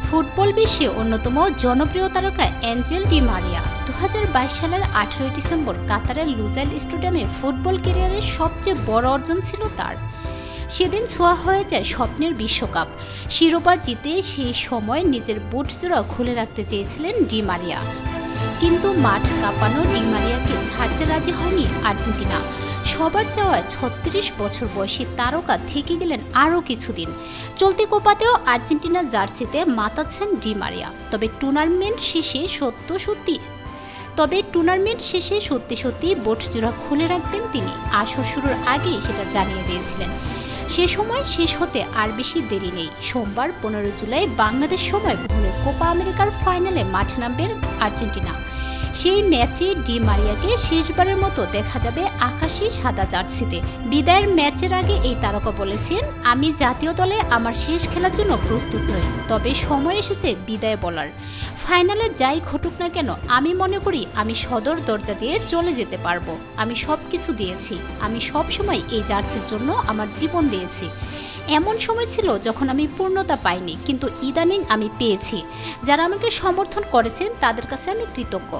Football বিশ্বে অন্যতম জনপ্রিয় তারকা অ্যাঞ্জেল ডি মারিয়া 2022 সালের 18 ডিসেম্বর কাতারের লুজাইল স্টেডিয়ামে ফুটবল ক্যারিয়ারের সবচেয়ে বড় অর্জন ছিল তার। সেদিন ছোঁয়া হয়ে যায় স্বপ্নের বিশ্বকাপ শিরোপা জিতে সেই সময় নিজের বুট জোড়া খুলে রাখতে চেয়েছিলেন ডি মারিয়া, কিন্তু মাঠ কাঁপানো ডি মারিয়াকে ছাড়তে রাজি হয়নি আর্জেন্টিনা। সবার চাওয়া 36 বছর বয়সী তারকা থেকে গেলেন আরও কিছুদিন। চলতি কোপাতেও আর্জেন্টিনা জার্সিতে মাতাচ্ছেন ডি মারিয়া। তবে টুর্নামেন্ট শেষে সত্যি সত্যি বোট জোড়া খুলে রাখবেন তিনি। আসর শুরুর আগেই সেটা জানিয়ে দিয়েছিলেন। সে সময় শেষ হতে আর বেশি দেরি নেই। সোমবার 15 জুলাই বাংলাদেশ সময় ভোরে কোপা আমেরিকার ফাইনালে মাঠে নামবেন আর্জেন্টিনা। সেই ম্যাচে ডি মারিয়াকে শেষবারের মতো দেখা যাবে আকাশি সাদা জার্সিতে। বিদায়ের ম্যাচের আগে এই তারকা বলেছেন, আমি জাতীয় দলে আমার শেষ খেলার জন্য প্রস্তুত নই, তবে সময় এসেছে বিদায় বলার। ফাইনালে যাই ঘটুক না কেন আমি মনে করি আমি সদর দরজা দিয়ে চলে যেতে পারবো। আমি সব কিছু দিয়েছি, আমি সব সময় এই জার্সির জন্য আমার জীবন দিয়েছি। এমন সময় ছিল যখন আমি পূর্ণতা পাইনি, কিন্তু ইদানিং আমি পেয়েছি। যারা আমাকে সমর্থন করেছেন তাদের কাছে আমি কৃতজ্ঞ।